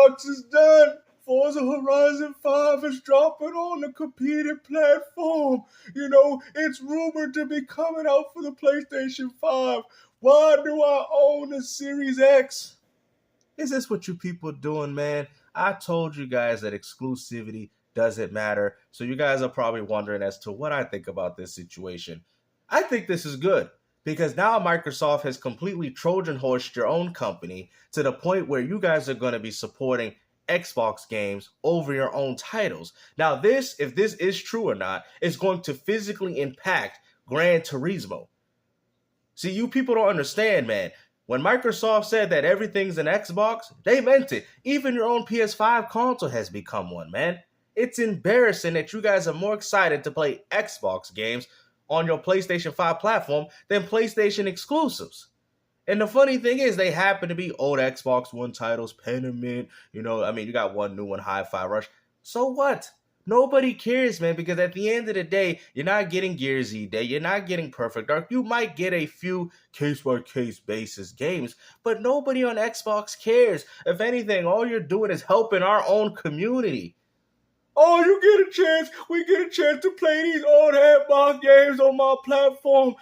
Xbox is done. Forza Horizon 5 is dropping on the competing platform. You know, it's rumored to be coming out for the PlayStation 5. Why do I own a Series X? Is this what you people doing, man? I told you guys that exclusivity doesn't matter. So you guys are probably wondering as to what I think about this situation. I think this is good because now Microsoft has completely Trojan horsed your own company to the point where you guys are going to be supporting Xbox games over your own titles. Now this, if this is true or not, is going to physically impact Gran Turismo. See, you people don't understand, man. When Microsoft said that everything's an Xbox, they meant it. Even your own PS5 console has become one, man. It's embarrassing that you guys are more excited to play Xbox games on your PlayStation 5 platform than PlayStation exclusives. And the funny thing is, they happen to be old Xbox One titles, Pentiment, you got one new one, Hi-Fi Rush. So what? Nobody cares, man, because at the end of the day, you're not getting Gears E-Day, you're not getting Perfect Dark. You might get a few case-by-case basis games, but nobody on Xbox cares. If anything, all you're doing is helping our own community. Oh, we get a chance to play these old Xbox games on my platform,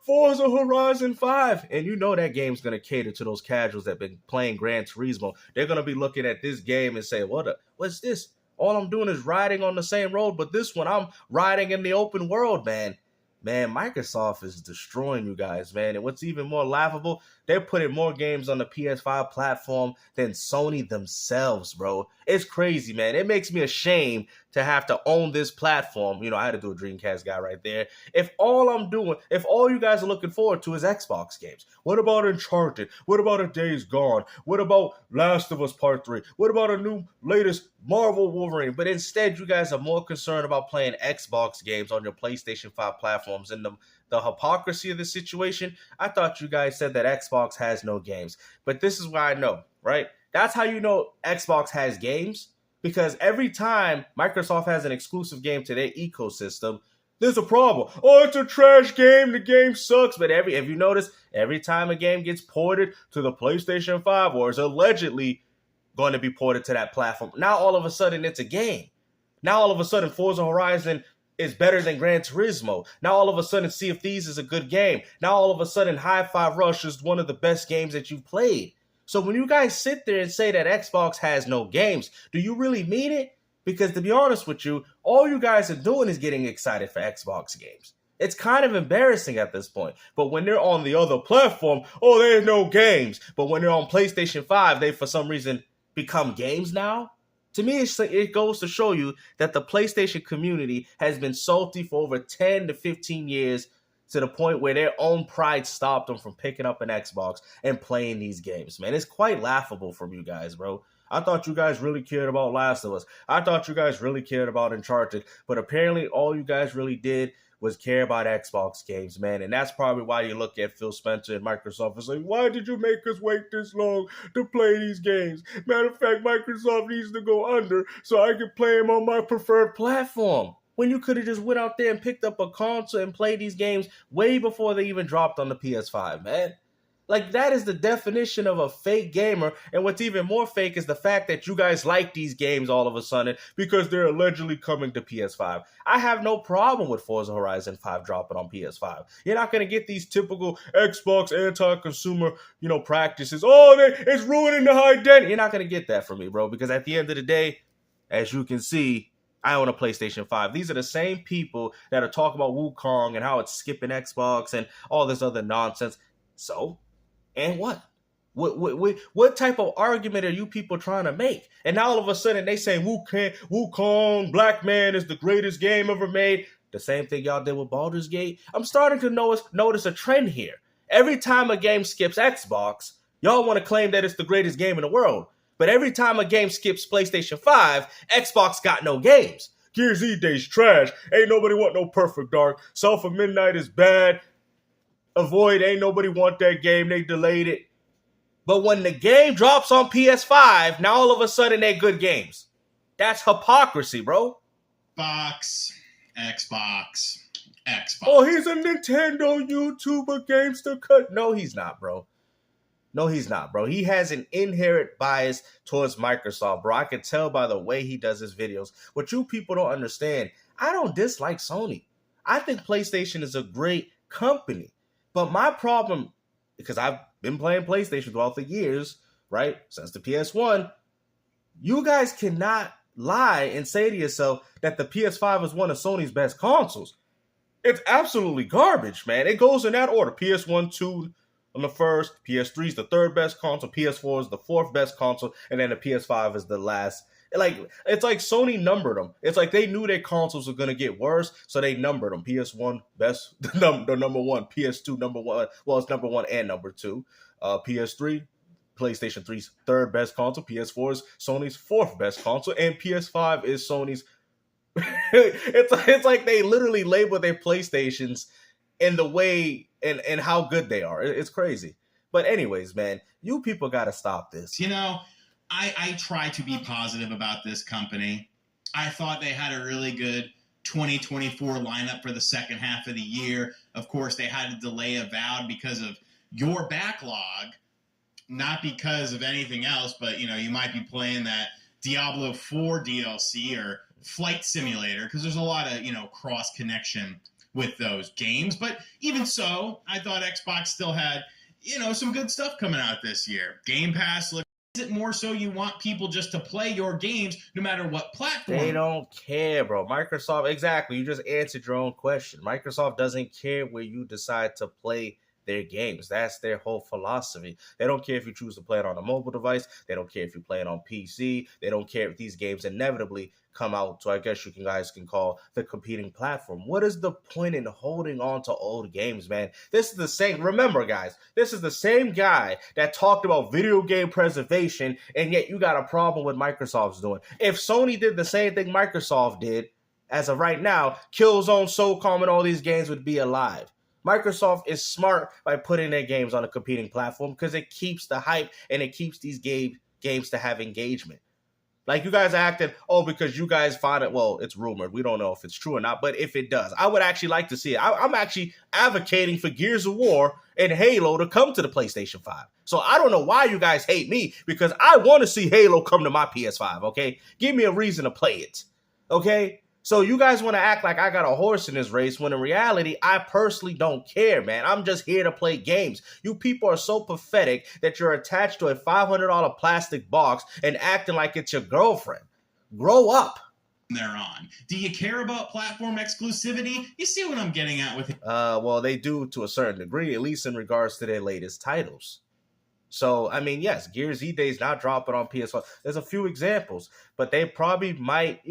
Forza Horizon 5. And you know that game's going to cater to those casuals that have been playing Gran Turismo. They're going to be looking at this game and say, what's this? All I'm doing is riding on the same road, but this one, I'm riding in the open world, man. Man, Microsoft is destroying you guys, man. And what's even more laughable, they're putting more games on the PS5 platform than Sony themselves, bro. It's crazy, man. It makes me ashamed to have to own this platform. I had to do a Dreamcast guy right there. If all you guys are looking forward to is Xbox games, what about Uncharted? What about A Days Gone? What about Last of Us Part 3? What about a new latest Marvel Wolverine? But instead, you guys are more concerned about playing Xbox games on your PlayStation 5 platforms. And the hypocrisy of the situation, I thought you guys said that Xbox has no games. But this is why I know, right? That's how you know Xbox has games. Because every time Microsoft has an exclusive game to their ecosystem, there's a problem. Oh, it's a trash game. The game sucks. But if you notice, every time a game gets ported to the PlayStation 5 or is allegedly going to be ported to that platform, now all of a sudden it's a game. Now all of a sudden Forza Horizon is better than Gran Turismo. Now all of a sudden Sea of Thieves is a good game. Now all of a sudden Hi-Fi Rush is one of the best games that you've played. So when you guys sit there and say that Xbox has no games, do you really mean it? Because to be honest with you, all you guys are doing is getting excited for Xbox games. It's kind of embarrassing at this point. But when they're on the other platform, oh, there's no games. But when they're on PlayStation 5, they for some reason become games now. To me, it goes to show you that the PlayStation community has been salty for over 10 to 15 years to the point where their own pride stopped them from picking up an Xbox and playing these games, man. It's quite laughable from you guys, bro. I thought you guys really cared about Last of Us. I thought you guys really cared about Uncharted. But apparently all you guys really did was care about Xbox games, man. And that's probably why you look at Phil Spencer and Microsoft and say, why did you make us wait this long to play these games? Matter of fact, Microsoft needs to go under so I can play them on my preferred platform. When you could have just went out there and picked up a console and played these games way before they even dropped on the PS5, man. Like, that is the definition of a fake gamer. And what's even more fake is the fact that you guys like these games all of a sudden because they're allegedly coming to PS5. I have no problem with Forza Horizon 5 dropping on PS5. You're not going to get these typical Xbox anti-consumer, practices. Oh, it's ruining the identity. You're not going to get that from me, bro, because at the end of the day, as you can see, I own a PlayStation 5. These are the same people that are talking about Wukong and how it's skipping Xbox and all this other nonsense. So, and what? What type of argument are you people trying to make? And now all of a sudden they say Wukong, Black Man is the greatest game ever made. The same thing y'all did with Baldur's Gate. I'm starting to notice a trend here. Every time a game skips Xbox, y'all want to claim that it's the greatest game in the world. But every time a game skips PlayStation 5, Xbox got no games. Gears E-Day's trash. Ain't nobody want no Perfect Dark. South of Midnight is bad. Avoid, ain't nobody want that game. They delayed it. But when the game drops on PS5, now all of a sudden they're good games. That's hypocrisy, bro. Xbox. Oh, he's a Nintendo YouTuber, Gamester cut. No, he's not, bro. No, he's not, bro. He has an inherent bias towards Microsoft, bro. I can tell by the way he does his videos. What you people don't understand, I don't dislike Sony. I think PlayStation is a great company. But my problem, because I've been playing PlayStation throughout the years, right, since the PS1, you guys cannot lie and say to yourself that the PS5 is one of Sony's best consoles. It's absolutely garbage, man. It goes in that order. PS1, 2 on the first, PS3 is the third best console, PS4 is the fourth best console, and then the PS5 is the last. It's like Sony numbered them. It's like they knew their consoles were going to get worse, so they numbered them. PS1, best, the number one. PS2, number one. Well, it's number one and number two. PS3, PlayStation 3's third best console. PS4 is Sony's fourth best console, and PS5 is Sony's. It's like they literally label their PlayStations in the way and how good they are. It's crazy. But anyways, man, you people got to stop this. You know, I try to be positive about this company. I thought they had a really good 2024 lineup for the second half of the year. Of course, they had to delay Avowed because of your backlog, not because of anything else, but, you know, you might be playing that Diablo 4 DLC or Flight Simulator because there's a lot of, you know, cross connection with those games. But even so, I thought Xbox still had, you know, some good stuff coming out this year. Game Pass look. Is it more so you want people just to play your games no matter what platform? They don't care, bro. Microsoft, exactly. You just answered your own question. Microsoft doesn't care where you decide to play their games. That's their whole philosophy. They don't care if you choose to play it on a mobile device. They don't care if you play it on PC. They don't care if these games inevitably come out. So I guess you guys can call the competing platform. What is the point in holding on to old games, man? This is the same. Remember, guys, this is the same guy that talked about video game preservation, and yet you got a problem with Microsoft's doing. If Sony did the same thing Microsoft did, as of right now, Killzone, SOCOM, and all these games would be alive. Microsoft is smart by putting their games on a competing platform because it keeps the hype and it keeps these games to have engagement. Like, you guys are acting, because you guys find it, well, it's rumored. We don't know if it's true or not, but if it does, I would actually like to see it. I'm actually advocating for Gears of War and Halo to come to the PlayStation 5. So I don't know why you guys hate me, because I want to see Halo come to my PS5, okay? Give me a reason to play it, okay? So you guys want to act like I got a horse in this race when in reality, I personally don't care, man. I'm just here to play games. You people are so pathetic that you're attached to a $500 plastic box and acting like it's your girlfriend. Grow up. They're on. Do you care about platform exclusivity? You see what I'm getting at with it? Well, they do to a certain degree, at least in regards to their latest titles. So, I mean, yes, Gears E-Day is not dropping on PS5. There's a few examples, but they probably might,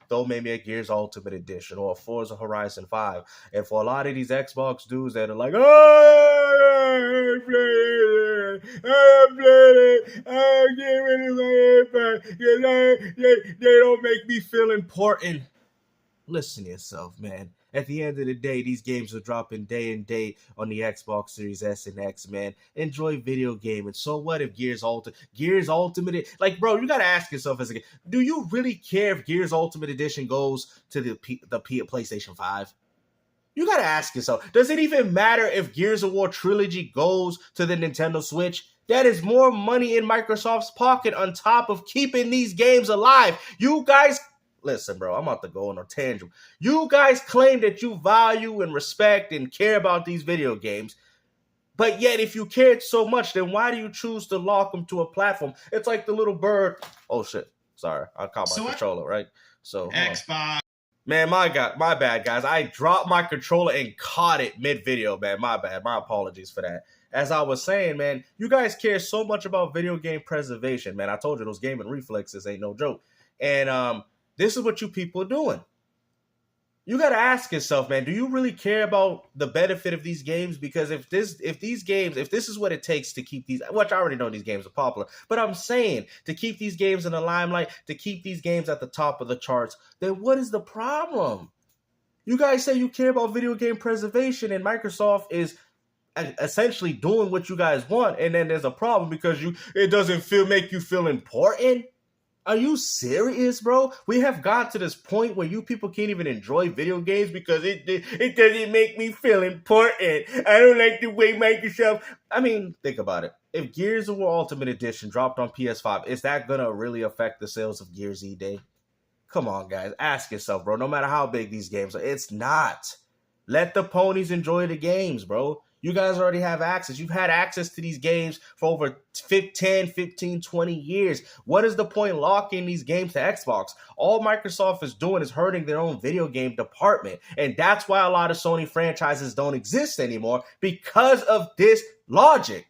throw maybe a Gears Ultimate Edition or a Forza Horizon 5. And for a lot of these Xbox dudes that are like, oh, I'm playing it, I'm getting rid of my Xbox, they don't make me feel important. Listen to yourself, man. At the end of the day, these games are dropping day and day on the Xbox Series S and X, man. Enjoy video gaming. So what if Gears Ultimate, like, bro, you gotta ask yourself as a game, do you really care if Gears Ultimate Edition goes to the PlayStation 5? You gotta ask yourself, does it even matter if Gears of War Trilogy goes to the Nintendo Switch? That is more money in Microsoft's pocket on top of keeping these games alive. You guys, listen, bro, I'm about to go on a tangent. You guys claim that you value and respect and care about these video games, but yet if you cared so much, then why do you choose to lock them to a platform? It's like the little bird. Oh, shit. Sorry. I caught my controller, right? So Xbox. Man, my bad, guys. I dropped my controller and caught it mid-video, man. My bad. My apologies for that. As I was saying, man, you guys care so much about video game preservation, man. I told you those gaming reflexes ain't no joke. And this is what you people are doing. You got to ask yourself, man, do you really care about the benefit of these games? Because if this is what it takes to keep these, which I already know these games are popular, but I'm saying to keep these games in the limelight, to keep these games at the top of the charts, then what is the problem? You guys say you care about video game preservation and Microsoft is essentially doing what you guys want, and then there's a problem because it doesn't make you feel important. Are you serious, bro? We have got to this point where you people can't even enjoy video games because it doesn't make me feel important. I don't like the way Microsoft. I mean, think about it. if Gears of War Ultimate Edition dropped on PS5, is that going to really affect the sales of Gears E-Day? Come on, guys. Ask yourself, bro. No matter how big these games are, it's not. Let the ponies enjoy the games, bro. You guys already have access. You've had access to these games for over 10, 15, 20 years. What is the point locking these games to Xbox? All Microsoft is doing is hurting their own video game department. And that's why a lot of Sony franchises don't exist anymore, because of this logic.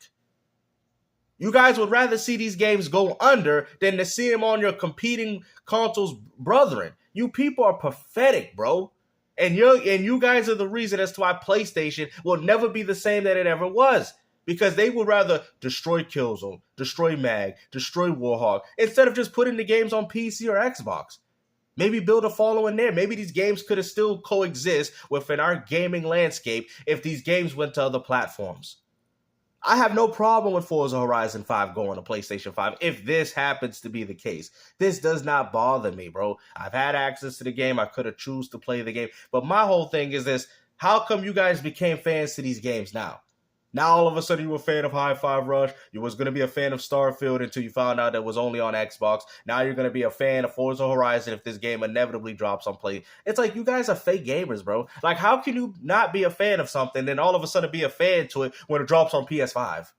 You guys would rather see these games go under than to see them on your competing consoles, brethren. You people are pathetic, bro. And you guys are the reason as to why PlayStation will never be the same that it ever was. Because they would rather destroy Killzone, destroy Mag, destroy Warhawk, instead of just putting the games on PC or Xbox. Maybe build a following there. Maybe these games could have still coexist within our gaming landscape if these games went to other platforms. I have no problem with Forza Horizon 5 going to PlayStation 5 if this happens to be the case. This does not bother me, bro. I've had access to the game. I could have choose to play the game. But my whole thing is this. How come you guys became fans to these games now? Now all of a sudden you were a fan of High Five Rush. You was going to be a fan of Starfield until you found out that it was only on Xbox. Now you're going to be a fan of Forza Horizon if this game inevitably drops on Play. It's like you guys are fake gamers, bro. Like how can you not be a fan of something and all of a sudden be a fan to it when it drops on PS5?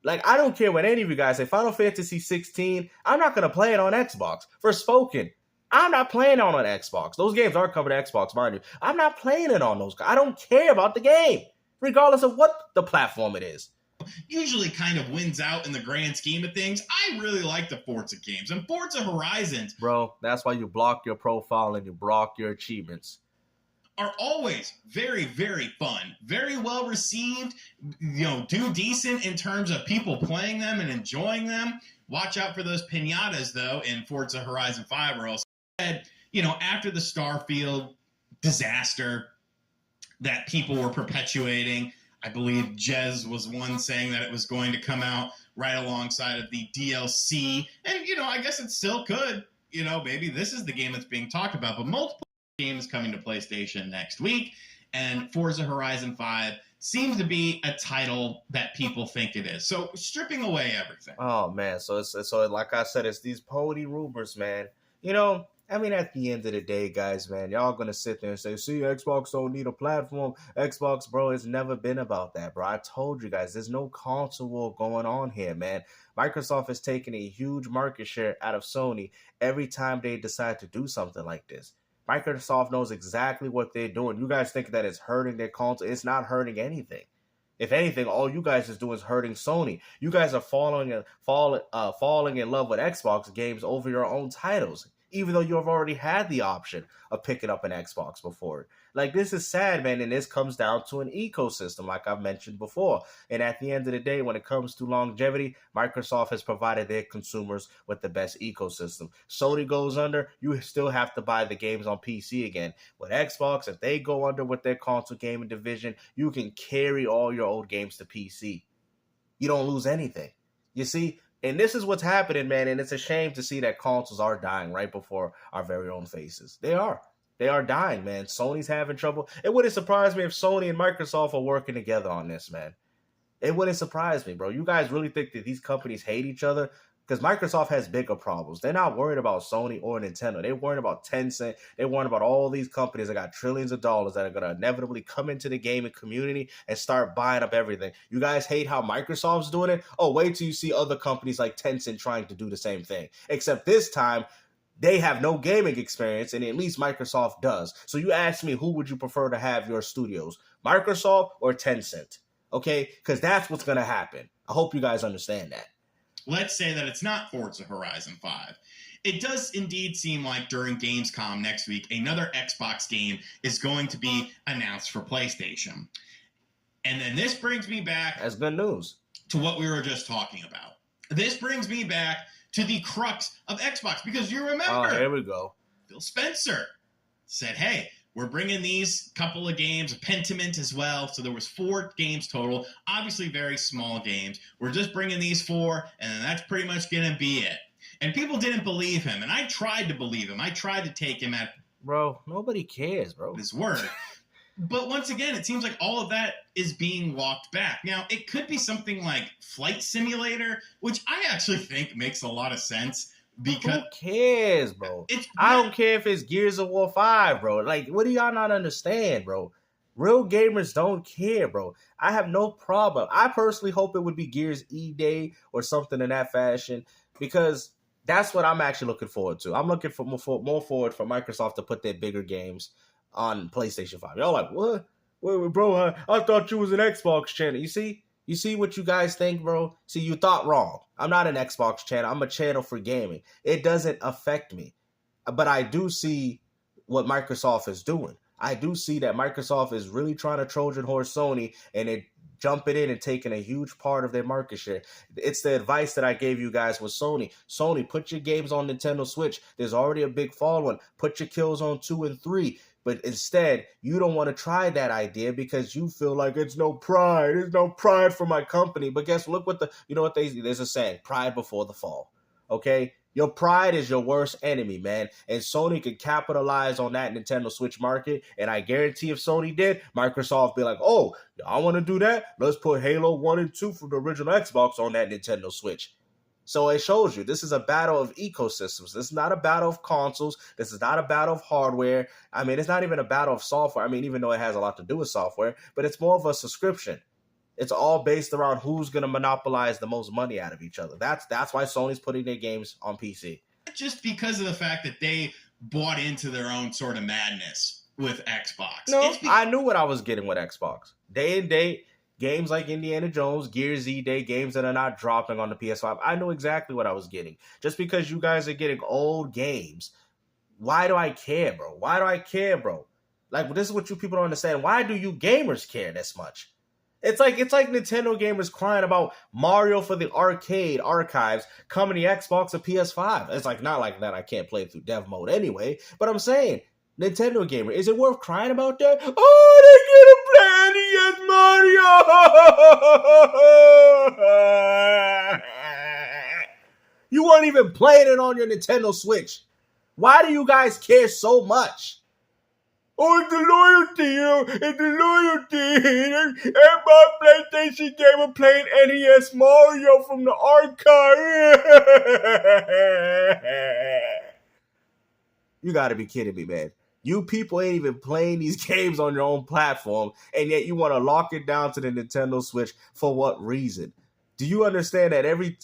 Like I don't care what any of you guys say. Final Fantasy 16, I'm not going to play it on Xbox. Forspoken, I'm not playing it on Xbox. Those games are coming to Xbox, mind you. I'm not playing it on those. I don't care about the game, regardless of what the platform it is. Usually kind of wins out in the grand scheme of things. I really like the Forza games. And Forza Horizons, bro, that's why you block your profile and you block your achievements, are always very, very fun, very well received, do decent in terms of people playing them and enjoying them. Watch out for those piñatas, though, in Forza Horizon 5, or else, after the Starfield disaster that people were perpetuating, I believe Jez was one saying that it was going to come out right alongside of the DLC. And, I guess it still could. Maybe this is the game that's being talked about. But multiple games coming to PlayStation next week. And Forza Horizon 5 seems to be a title that people think it is. So stripping away everything. Oh, man. So like I said, it's these pony rumors, man. At the end of the day, guys, man, y'all going to sit there and say, see, Xbox don't need a platform. Xbox, bro, it's never been about that, bro. I told you guys, there's no console war going on here, man. Microsoft is taking a huge market share out of Sony every time they decide to do something like this. Microsoft knows exactly what they're doing. You guys think that it's hurting their console. It's not hurting anything. If anything, all you guys is doing is hurting Sony. You guys are falling in love with Xbox games over your own titles, even though you have already had the option of picking up an Xbox before. Like, this is sad, man, and this comes down to an ecosystem, like I've mentioned before. And at the end of the day, when it comes to longevity, Microsoft has provided their consumers with the best ecosystem. Sony goes under, you still have to buy the games on PC again. With Xbox, if they go under with their console gaming division, you can carry all your old games to PC. You don't lose anything. You see? And this is what's happening, man, and it's a shame to see that consoles are dying right before our very own faces. They are. They are dying, man. Sony's having trouble. It wouldn't surprise me if Sony and Microsoft are working together on this, man. It wouldn't surprise me, bro. You guys really think that these companies hate each other? Because Microsoft has bigger problems. They're not worried about Sony or Nintendo. They're worried about Tencent. They're worried about all these companies that got trillions of dollars that are going to inevitably come into the gaming community and start buying up everything. You guys hate how Microsoft's doing it? Oh, wait till you see other companies like Tencent trying to do the same thing. Except this time, they have no gaming experience, and at least Microsoft does. So you ask me, who would you prefer to have your studios? Microsoft or Tencent? Okay? Because that's what's going to happen. I hope you guys understand that. Let's say that it's not Forza Horizon 5. It does indeed seem like during Gamescom next week, another Xbox game is going to be announced for PlayStation. And then this brings me back... That's good news. ...to what we were just talking about. This brings me back to the crux of Xbox. Because you remember... Oh, here we go. Phil Spencer said, hey... we're bringing these couple of games, Pentiment as well. So there was 4 games total. Obviously very small games. We're just bringing these 4, and then that's pretty much going to be it. And people didn't believe him, and I tried to believe him. I tried to take him at... Bro, nobody cares, bro. ...his word. But once again, it seems like all of that is being walked back. Now, it could be something like Flight Simulator, which I actually think makes a lot of sense. Because who cares, bro? I don't care if it's Gears of War 5, bro. Like, what do y'all not understand, bro? Real gamers don't care, bro. I have no problem. I personally hope it would be Gears E-Day or something in that fashion, because that's what I'm actually looking forward to. I'm looking for more forward for Microsoft to put their bigger games on PlayStation 5. Y'all like, what? Wait, bro, I thought you was an Xbox channel. You see what you guys think, bro? See, you thought wrong. I'm not an Xbox channel. I'm a channel for gaming. It doesn't affect me. But I do see what Microsoft is doing. I do see that Microsoft is really trying to Trojan horse Sony, and it jumping in and taking a huge part of their market share. It's the advice that I gave you guys with Sony. Sony, put your games on Nintendo Switch. There's already a big following. Put your kills on 2 and 3. But instead, you don't want to try that idea because you feel like it's no pride. There's no pride for my company. But guess, look what there's a saying, pride before the fall. Okay? Your pride is your worst enemy, man. And Sony could capitalize on that Nintendo Switch market. And I guarantee if Sony did, Microsoft be like, oh, I want to do that. Let's put Halo 1 and 2 from the original Xbox on that Nintendo Switch. So it shows you this is a battle of ecosystems. This is not a battle of consoles. This is not a battle of hardware. I mean, it's not even a battle of software. I mean, even though it has a lot to do with software, but it's more of a subscription. It's all based around who's going to monopolize the most money out of each other. That's why Sony's putting their games on PC. Just because of the fact that they bought into their own sort of madness with Xbox. No, I knew what I was getting with Xbox. Day and date, games like Indiana Jones, Gears E-Day, games that are not dropping on the PS5. I knew exactly what I was getting. Just because you guys are getting old games, why do I care, bro? Why do I care, bro? Like, this is what you people don't understand. Why do you gamers care this much? It's like Nintendo gamers crying about Mario for the arcade archives coming to Xbox or PS5. It's like, not like that. I can't play through dev mode anyway. But I'm saying, Nintendo gamer, is it worth crying about that? Oh, they get to play NES Mario! You weren't even playing it on your Nintendo Switch. Why do you guys care so much? Oh, it's the loyalty, it's the loyalty. Every PlayStation gamer playing NES Mario from the archive. You gotta be kidding me, man. You people ain't even playing these games on your own platform, and yet you want to lock it down to the Nintendo Switch. For what reason? Do you understand that every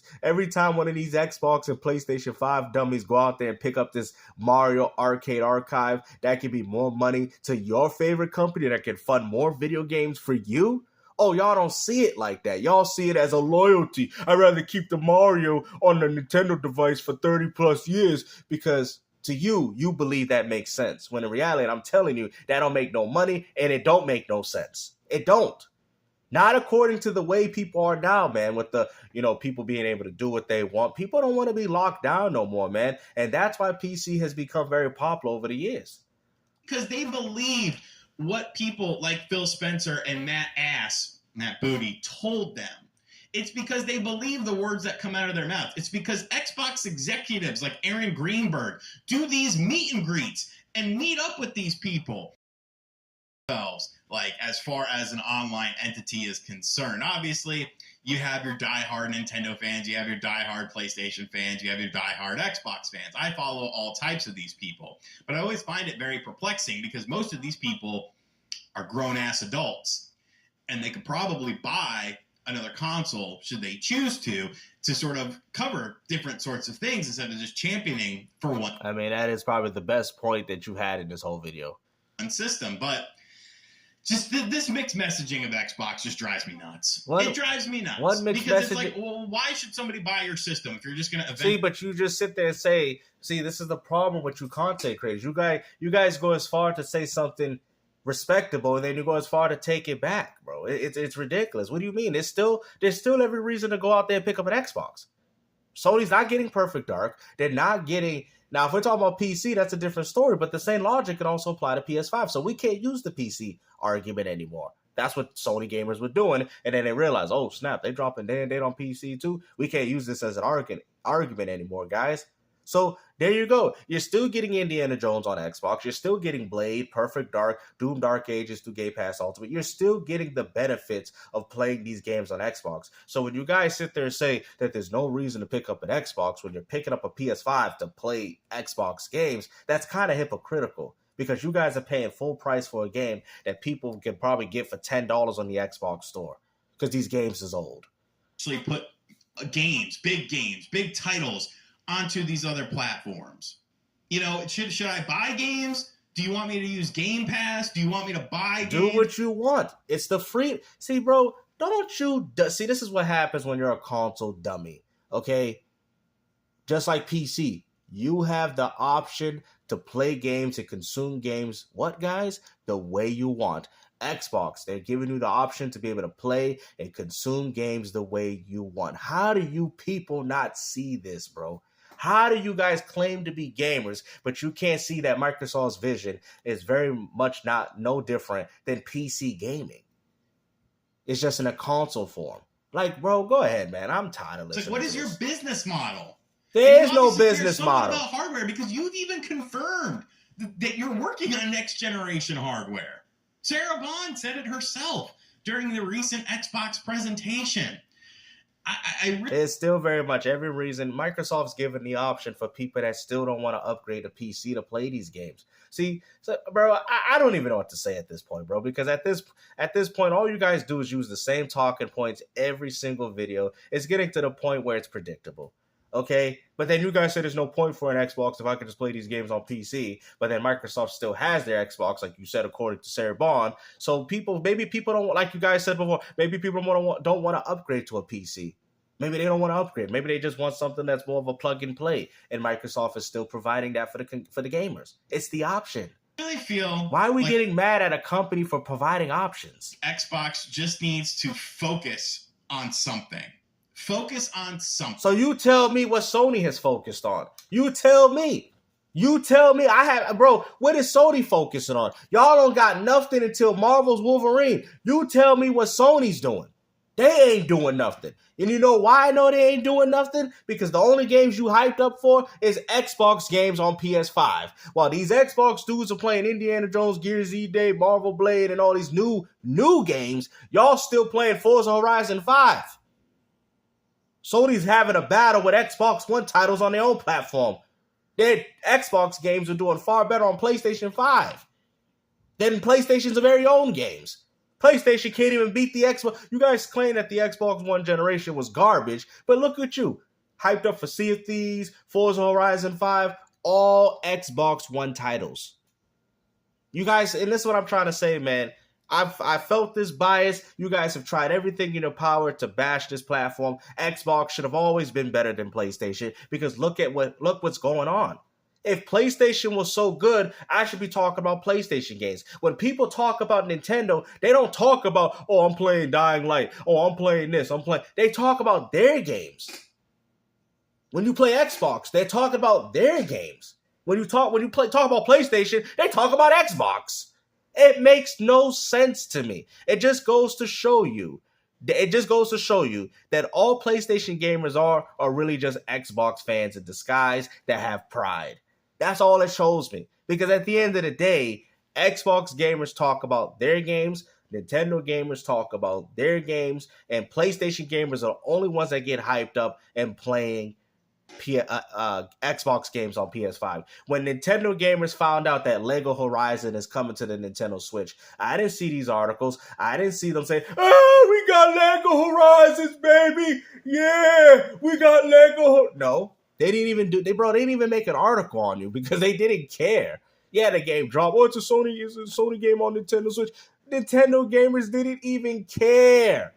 time one of these Xbox and PlayStation 5 dummies go out there and pick up this Mario arcade archive, that could be more money to your favorite company that can fund more video games for you? Oh, y'all don't see it like that. Y'all see it as a loyalty. I'd rather keep the Mario on the Nintendo device for 30 plus years because to you believe that makes sense. When in reality, I'm telling you, that don't make no money and it don't make no sense. It don't. Not according to the way people are now, man, with the, people being able to do what they want. People don't want to be locked down no more, man. And that's why PC has become very popular over the years. Because they believed what people like Phil Spencer and Matt Booty told them. It's because they believe the words that come out of their mouth. It's because Xbox executives like Aaron Greenberg do these meet and greets and meet up with these people. Like, as far as an online entity is concerned, obviously you have your diehard Nintendo fans, you have your diehard PlayStation fans, you have your diehard Xbox fans. I follow all types of these people, but I always find it very perplexing because most of these people are grown-ass adults, and they could probably buy another console, should they choose to sort of cover different sorts of things instead of just championing for one. I mean, that is probably the best point that you had in this whole video. System, but just this mixed messaging of Xbox just drives me nuts. It drives me nuts. What mixed because messaging? It's like, well, why should somebody buy your system if you're just going to See, but you just sit there and say, see, this is the problem with you content creators. You guys go as far to say something respectable, and then you go as far to take it back, bro. It's ridiculous. What do you mean? There's still every reason to go out there and pick up an Xbox. Sony's not getting Perfect Dark. They're not getting... Now, if we're talking about PC, that's a different story, but the same logic can also apply to PS5. So we can't use the PC argument anymore. That's what Sony gamers were doing, and then they realized, oh, snap, they dropping day and date on PC too? We can't use this as an argument anymore, guys. So there you go. You're still getting Indiana Jones on Xbox. You're still getting Blade, Perfect Dark, Doom Dark Ages through Game Pass Ultimate. You're still getting the benefits of playing these games on Xbox. So when you guys sit there and say that there's no reason to pick up an Xbox when you're picking up a PS5 to play Xbox games, that's kind of hypocritical. Because you guys are paying full price for a game that people can probably get for $10 on the Xbox store. Because these games is old. Actually put games, big titles onto these other platforms. You know, should I buy games? Do you want me to use Game Pass? Do you want me to buy games? Do what you want. It's the free. See, bro, don't you... See, this is what happens when you're a console dummy. Okay? Just like PC. You have the option to play games and consume games, what, guys? The way you want. Xbox, they're giving you the option to be able to play and consume games the way you want. How do you people not see this, bro? How do you guys claim to be gamers, but you can't see that Microsoft's vision is very much no different than PC gaming? It's just in a console form. Like, bro, go ahead, man. I'm tired of listening. It's like, what is your business model? There is no business model. About hardware, because you've even confirmed that you're working on next generation hardware. Sarah Bond said it herself during the recent Xbox presentation. It's still very much every reason. Microsoft's given the option for people that still don't want to upgrade a PC to play these games. See, so, bro, I don't even know what to say at this point, bro, because at this point, all you guys do is use the same talking points every single video. It's getting to the point where it's predictable. Okay, but then you guys say there's no point for an Xbox if I could just play these games on PC. But then Microsoft still has their Xbox, like you said, according to Sarah Bond. So maybe people don't, like you guys said before, maybe people don't want to upgrade to a PC. Maybe they don't want to upgrade. Maybe they just want something that's more of a plug and play. And Microsoft is still providing that for the gamers. It's the option. I really feel. Why are we getting mad at a company for providing options? Xbox just needs to focus on something. Focus on something. So you tell me what Sony has focused on. You tell me. Bro, what is Sony focusing on? Y'all don't got nothing until Marvel's Wolverine. You tell me what Sony's doing. They ain't doing nothing. And you know why I know they ain't doing nothing? Because the only games you hyped up for is Xbox games on PS5. While these Xbox dudes are playing Indiana Jones, Gears Z-Day, Marvel Blade, and all these new games, y'all still playing Forza Horizon 5. Sony's having a battle with Xbox One titles on their own platform. Their Xbox games are doing far better on PlayStation 5 than PlayStation's very own games. PlayStation can't even beat the Xbox. You guys claim that the Xbox One generation was garbage, but look at you. Hyped up for Sea of Thieves, Forza Horizon 5, all Xbox One titles. You guys, and this is what I'm trying to say, man. I felt this bias. You guys have tried everything in your power to bash this platform. Xbox should have always been better than PlayStation because look what's going on. If PlayStation was so good, I should be talking about PlayStation games. When people talk about Nintendo, they don't talk about, oh, I'm playing Dying Light. Oh, I'm playing this. They talk about their games. When you play Xbox, they're talking about their games. When you talk about PlayStation, they talk about Xbox. It makes no sense to me. It just goes to show you that all PlayStation gamers are really just Xbox fans in disguise that have pride. That's all it shows me. Because at the end of the day, Xbox gamers talk about their games, Nintendo gamers talk about their games, and PlayStation gamers are the only ones that get hyped up and playing Xbox games on PS5. When Nintendo gamers found out that Lego Horizon is coming to the Nintendo Switch, I didn't see these articles. I didn't see them say, "Oh, we got Lego Horizons, baby! Yeah, we got Lego." No, they didn't even They didn't even make an article on you because they didn't care. Yeah, the game dropped. Oh, it's a Sony game on Nintendo Switch. Nintendo gamers didn't even care.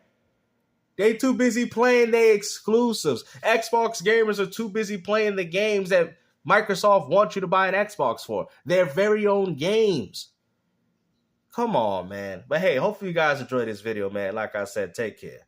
They too busy playing their exclusives. Xbox gamers are too busy playing the games that Microsoft wants you to buy an Xbox for. Their very own games. Come on, man. But hey, hopefully you guys enjoyed this video, man. Like I said, take care.